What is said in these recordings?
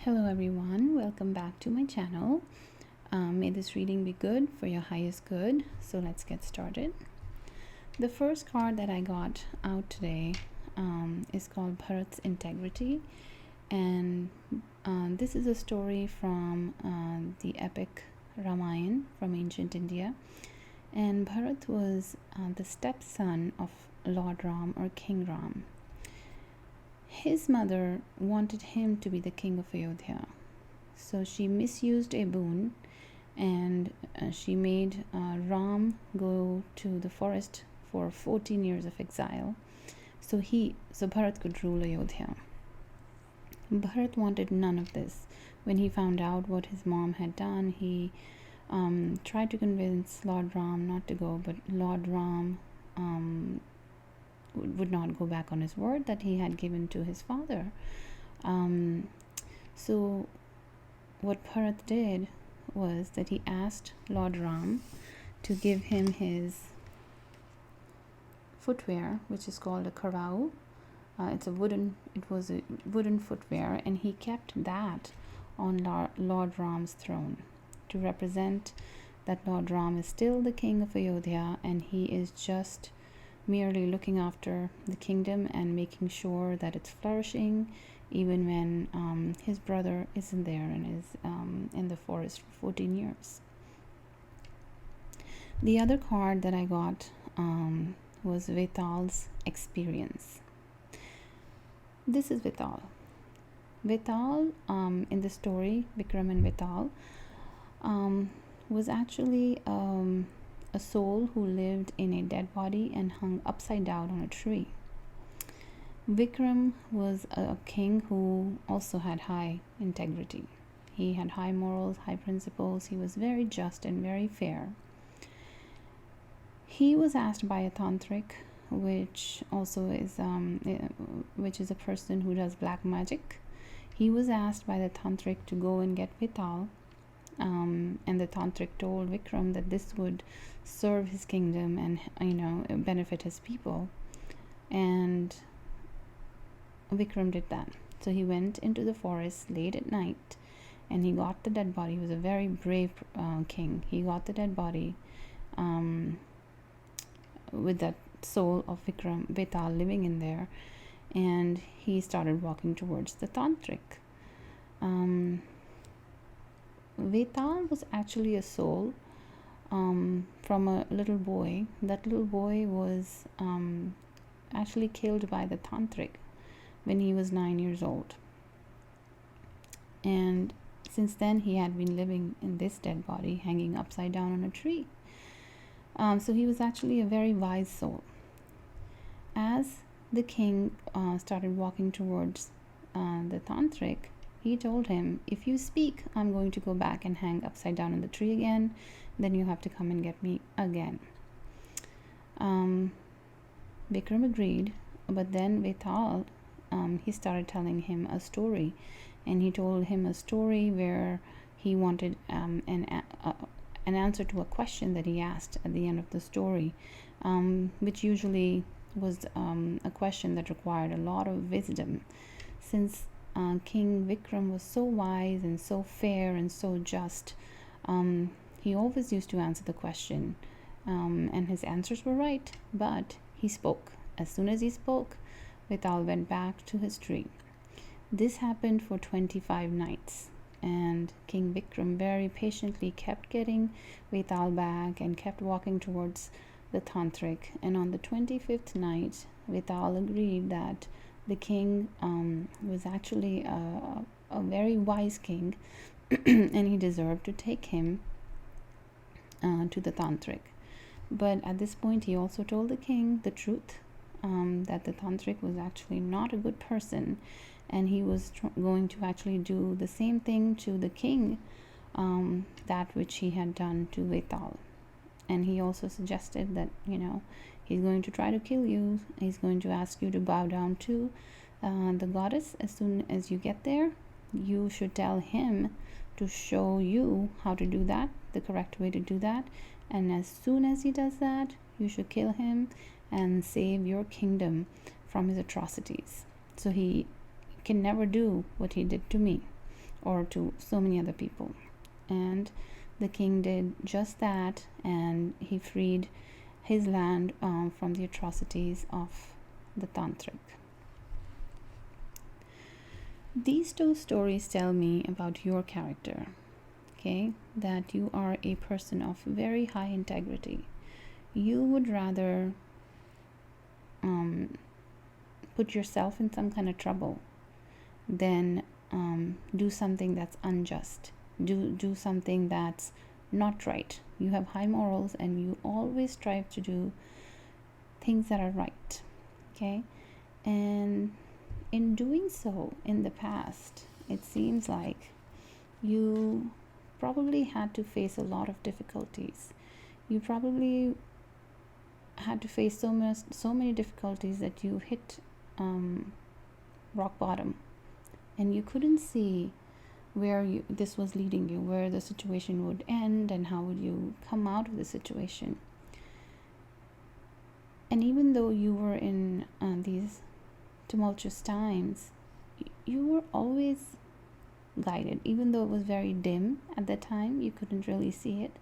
Hello everyone, welcome back to my channel. May this reading be good for your highest good. So let's get started. The first card that I got out today is called Bharat's Integrity, and this is a story from the epic Ramayana from ancient India. And Bharat was the stepson of Lord Ram or King Ram. His mother wanted him to be the king of Ayodhya, so she misused a boon, and she made Ram go to the forest for 14 years of exile, so Bharat could rule Ayodhya. Bharat wanted none of this. When he found out what his mom had done, he tried to convince Lord Ram not to go, but Lord Ram would not go back on his word that he had given to his father. So what Bharat did was that he asked Lord Ram to give him his footwear, which is called a karau. It was a wooden footwear, and he kept that on Lord Ram's throne to represent that Lord Ram is still the king of Ayodhya, and he is just merely looking after the kingdom and making sure that it's flourishing, even when his brother isn't there and is in the forest for 14 years. The other card that I got was Vetal's experience. This is Vetal. Vetal, in the story, Vikram and Vetal, was actually a soul who lived in a dead body and hung upside down on a tree. Vikram was a king who also had high integrity. He had high morals, high principles. He was very just and very fair. He was asked by a tantric, which is a person who does black magic. He was asked by the tantric to go and get Vetal. And the tantric told Vikram that this would serve his kingdom and benefit his people, and Vikram did that. So he went into the forest late at night and he got the dead body. He was a very brave king. He got the dead body with that soul of Vetal living in there, and he started walking towards the tantric. Vetal was actually a soul from a little boy. That little boy was actually killed by the tantric when he was 9 years old. And since then, he had been living in this dead body, hanging upside down on a tree. So he was actually a very wise soul. As the king started walking towards the tantric, he told him, if you speak, I'm going to go back and hang upside down on the tree again. Then you have to come and get me again. Vikram agreed, but then Vetal, he started telling him a story. And he told him a story where he wanted an answer to a question that he asked at the end of the story, which usually was a question that required a lot of wisdom. Since King Vikram was so wise and so fair and so just, he always used to answer the question, and his answers were right, but he spoke. As soon as he spoke, Vetal went back to his tree. This happened for 25 nights, and King Vikram very patiently kept getting Vetal back and kept walking towards the tantric. And on the 25th night, Vetal agreed that the king was actually a very wise king and he deserved to take him to the tantric. But at this point, he also told the king the truth, that the tantric was actually not a good person, and he was going to actually do the same thing to the king, that which he had done to Vetal. And he also suggested that he's going to try to kill you. He's going to ask you to bow down to the goddess. As soon as you get there, you should tell him to show you how to do that, the correct way to do that. And as soon as he does that, you should kill him and save your kingdom from his atrocities. So he can never do what he did to me. or to so many other people. And the king did just that, and he freed his land from the atrocities of the tantric. These two stories tell me about your character, okay? That you are a person of very high integrity. You would rather put yourself in some kind of trouble than do something that's unjust, do something that's not right. You have high morals, and you always strive to do things that are right, okay? And in doing so in the past, it seems like you probably had to face a lot of difficulties. You probably had to face so many difficulties that you hit rock bottom, and you couldn't see where this was leading you, where the situation would end, and how would you come out of the situation. And even though you were in these tumultuous times, you were always guided. Even though it was very dim at the time, you couldn't really see it,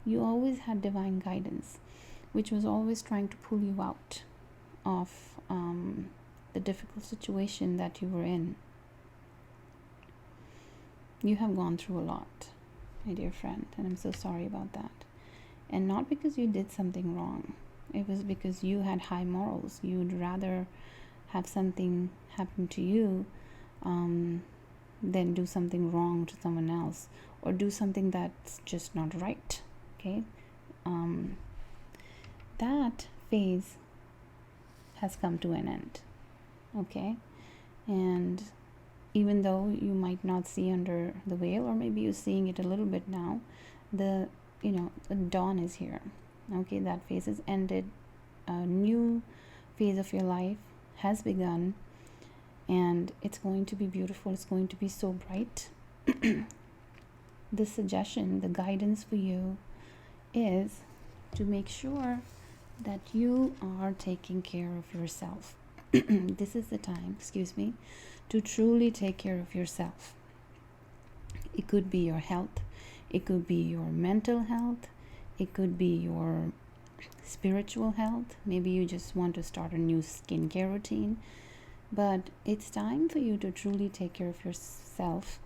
you always had divine guidance, which was always trying to pull you out of the difficult situation that you were in. You have gone through a lot, my dear friend, and I'm so sorry about that. And not because you did something wrong, it was because you had high morals. You'd rather have something happen to you than do something wrong to someone else, or do something that's just not right, okay? That phase has come to an end, okay? And even though you might not see under the veil, or maybe you're seeing it a little bit now, the dawn is here, okay? That phase has ended. A new phase of your life has begun, and it's going to be beautiful. It's going to be so bright. The suggestion, the guidance for you is to make sure that you are taking care of yourself. This is the time, to truly take care of yourself. It could be your health, it could be your mental health, it could be your spiritual health. Maybe you just want to start a new skincare routine, but it's time for you to truly take care of yourself.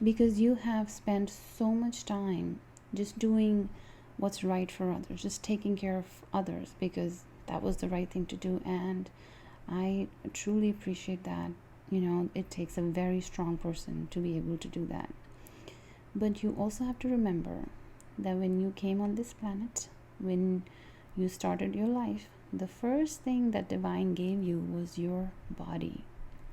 Because you have spent so much time just doing what's right for others, just taking care of others because that was the right thing to do. And I truly appreciate that. It takes a very strong person to be able to do that. But you also have to remember that when you came on this planet, when you started your life, the first thing that divine gave you was your body,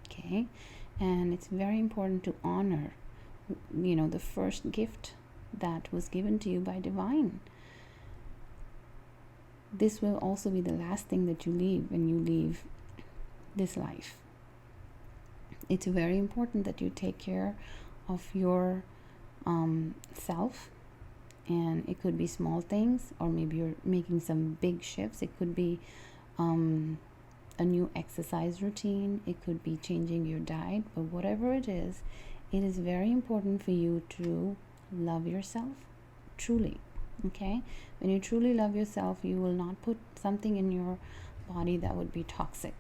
okay? And it's very important to honor the first gift that was given to you by divine. This will also be the last thing that you leave when you leave this life. It's very important that you take care of your self, and it could be small things, or maybe you're making some big shifts. It could be a new exercise routine, it could be changing your diet, but whatever it is very important for you to love yourself truly, okay? When you truly love yourself, you will not put something in your body that would be toxic,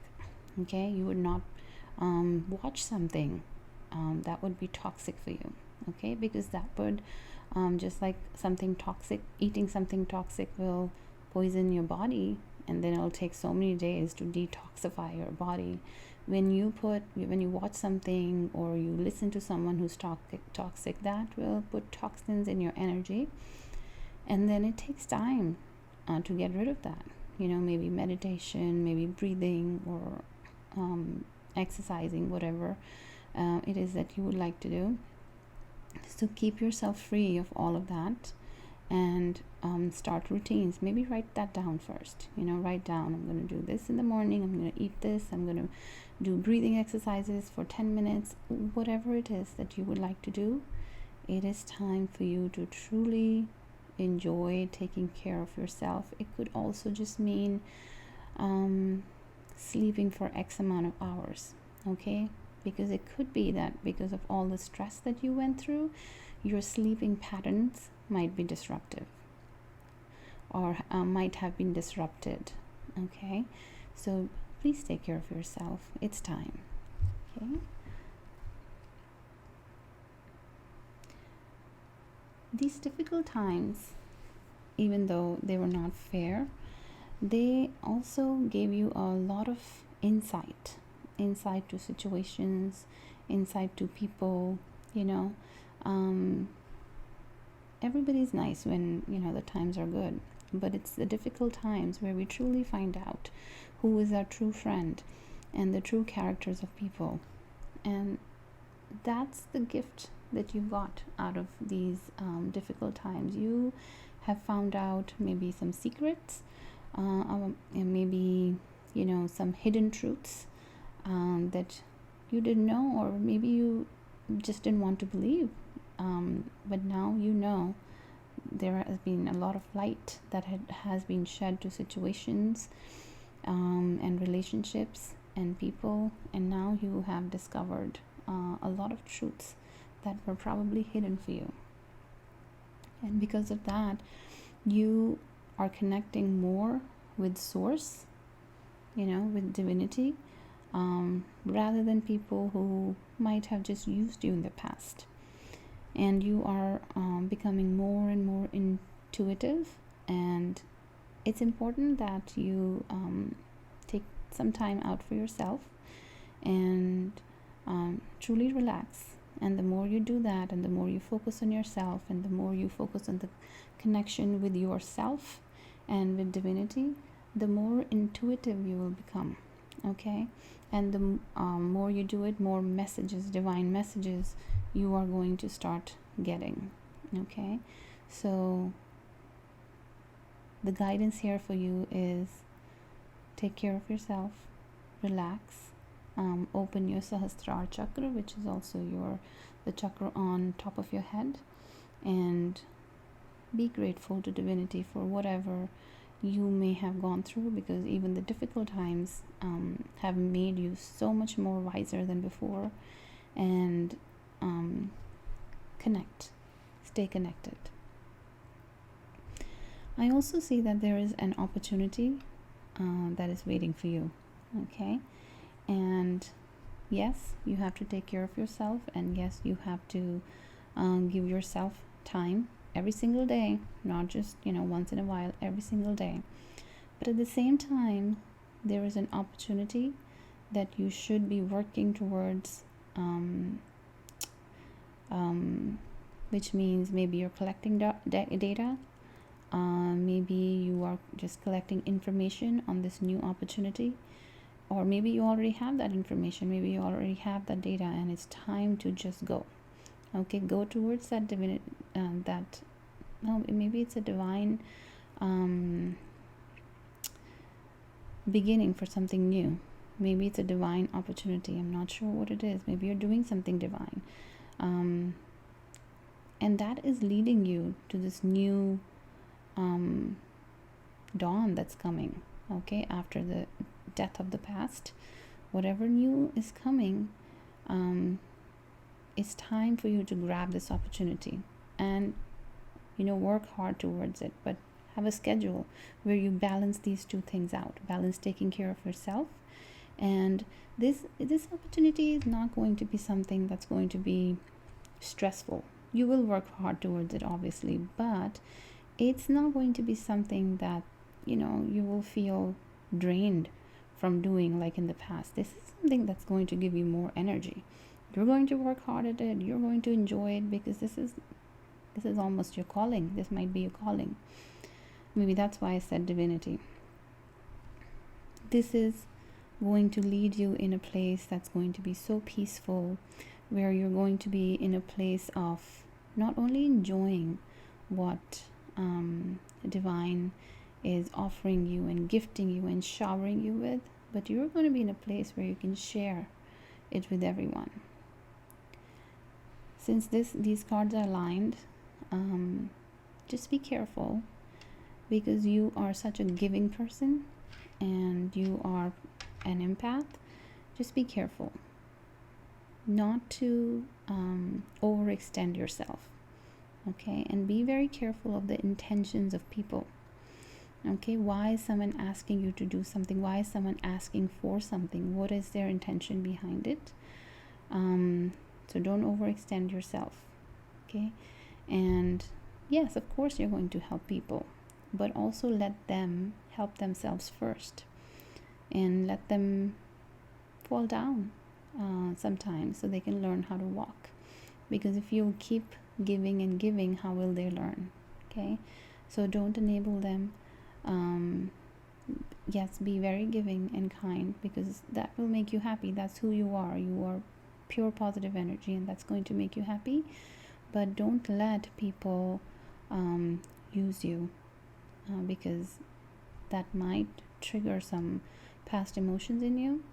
okay? You would not watch something that would be toxic for you, okay? Because that would just like something toxic, eating something toxic will poison your body, and then it'll take so many days to detoxify your body. When you watch something or you listen to someone who's toxic, that will put toxins in your energy, and then it takes time to get rid of that. Maybe meditation, maybe breathing, or exercising, whatever it is that you would like to do. So keep yourself free of all of that, and start routines. Maybe write that down first. Write down, I'm going to do this in the morning, I'm going to eat this, I'm going to do breathing exercises for 10 minutes, whatever it is that you would like to do. It is time for you to truly enjoy taking care of yourself. It could also just mean sleeping for X amount of hours, okay? because it could be that because of all the stress that you went through, your sleeping patterns might be disruptive, or might have been disrupted. Okay, so please take care of yourself. It's time. Okay. These difficult times, even though they were not fair, they also gave you a lot of insight to situations, insight to people. You know, um, everybody's nice when the times are good, but it's the difficult times where we truly find out who is our true friend and the true characters of people. And that's the gift that you got out of these difficult times. You have found out maybe some secrets, and maybe some hidden truths that you didn't know, or maybe you just didn't want to believe, but now there has been a lot of light that has been shed to situations, and relationships and people, and now you have discovered a lot of truths that were probably hidden for you. And because of that, you are connecting more with source, with divinity, rather than people who might have just used you in the past. And you are becoming more and more intuitive, and it's important that you take some time out for yourself and truly relax. And the more you do that, and the more you focus on yourself, and the more you focus on the connection with yourself and with divinity, the more intuitive you will become. Okay, and the more you do it, more messages, divine messages, you are going to start getting. Okay, so the guidance here for you is take care of yourself, relax, open your Sahasrara chakra, which is also the chakra on top of your head, and be grateful to divinity for whatever you may have gone through, because even the difficult times have made you so much more wiser than before. And stay connected. I also see that there is an opportunity that is waiting for you. Okay, and yes, you have to take care of yourself, and yes, you have to give yourself time every single day, not just once in a while, every single day. But at the same time, there is an opportunity that you should be working towards, which means maybe you're collecting data, maybe you are just collecting information on this new opportunity, or maybe you already have that information, maybe you already have that data, and it's time to just go. Okay, go towards that maybe it's a divine beginning for something new. Maybe it's a divine opportunity. I'm not sure what it is. Maybe you're doing something divine, and that is leading you to this new dawn that's coming. Okay, after the death of the past, whatever new is coming, it's time for you to grab this opportunity and work hard towards it. But have a schedule where you balance these two things out. Balance taking care of yourself, and this opportunity is not going to be something that's going to be stressful. You will work hard towards it, obviously, but it's not going to be something that you will feel drained from doing like in the past. This is something that's going to give you more energy. You're going to work hard at it. You're going to enjoy it, because this is almost your calling. This might be your calling. Maybe that's why I said divinity. This is going to lead you in a place that's going to be so peaceful, where you're going to be in a place of not only enjoying what divine is offering you and gifting you and showering you with, but you're going to be in a place where you can share it with everyone. Since these cards are aligned, just be careful, because you are such a giving person and you are an empath. Just be careful. not to overextend yourself. Okay, and be very careful of the intentions of people. Okay, why is someone asking you to do something? Why is someone asking for something? What is their intention behind it? So don't overextend yourself. Okay, and yes, of course you're going to help people, but also let them help themselves first, and let them fall down sometimes so they can learn how to walk. Because if you keep giving and giving, how will they learn? Okay, so don't enable them. Yes, be very giving and kind, because that will make you happy. That's who you are. You are pure positive energy, and that's going to make you happy. But don't let people use you, because that might trigger some past emotions in you.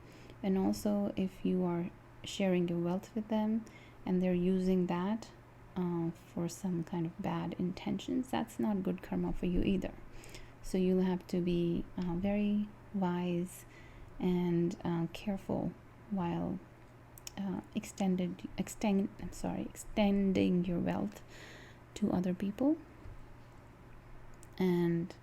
And also, if you are sharing your wealth with them and they're using that for some kind of bad intentions, that's not good karma for you either. So you'll have to be very wise and careful while extending your wealth to other people. And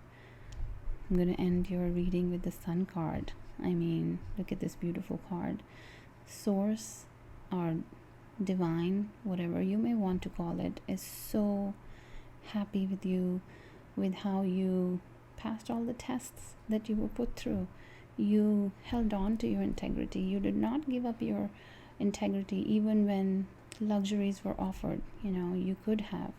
I'm going to end your reading with the Sun card. I mean, look at this beautiful card. Source or divine, whatever you may want to call it, is so happy with you, with how you passed all the tests that you were put through. You held on to your integrity. You did not give up your integrity even when luxuries were offered. You could have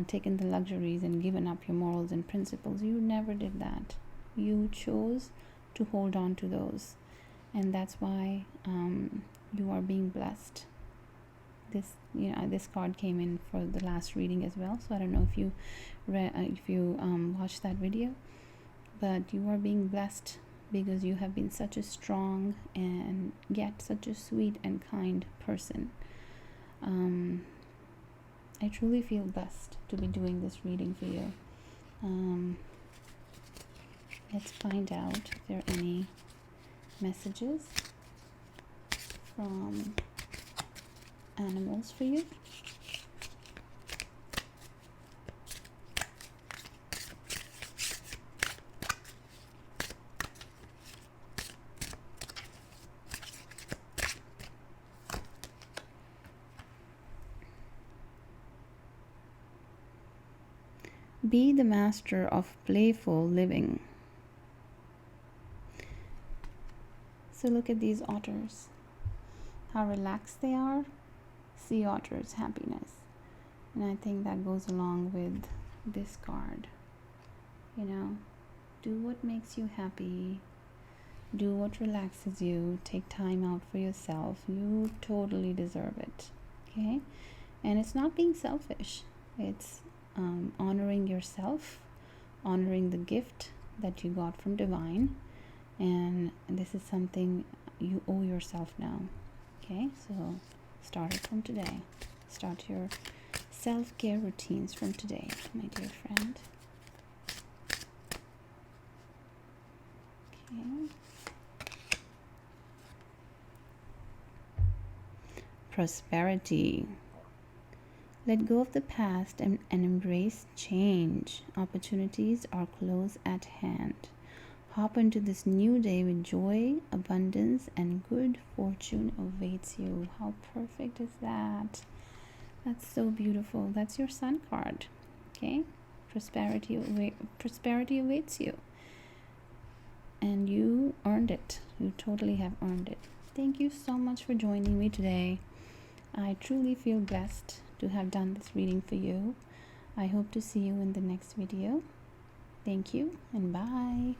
taken the luxuries and given up your morals and principles. You never did that. You chose to hold on to those, and that's why you are being blessed. This card came in for the last reading as well, so I don't know if you watched that video, but you are being blessed because you have been such a strong and yet such a sweet and kind person. I truly feel blessed to be doing this reading for you. Let's find out if there are any messages from animals for you. Be the master of playful living. So look at these otters, how relaxed they are. Sea otters, happiness. And I think that goes along with this card. Do what makes you happy. Do what relaxes you. Take time out for yourself. You totally deserve it. Okay? And it's not being selfish. It's honoring yourself, honoring the gift that you got from divine. And this is something you owe yourself now. Okay? So start it from today. Start your self-care routines from today, my dear friend. Okay. Prosperity. Let go of the past and embrace change. Opportunities are close at hand. Hop into this new day with joy, abundance, and good fortune awaits you. How perfect is that? That's so beautiful. That's your Sun card. Okay? Prosperity awaits you. And you earned it. You totally have earned it. Thank you so much for joining me today. I truly feel blessed to have done this reading for you. I hope to see you in the next video. Thank you and bye.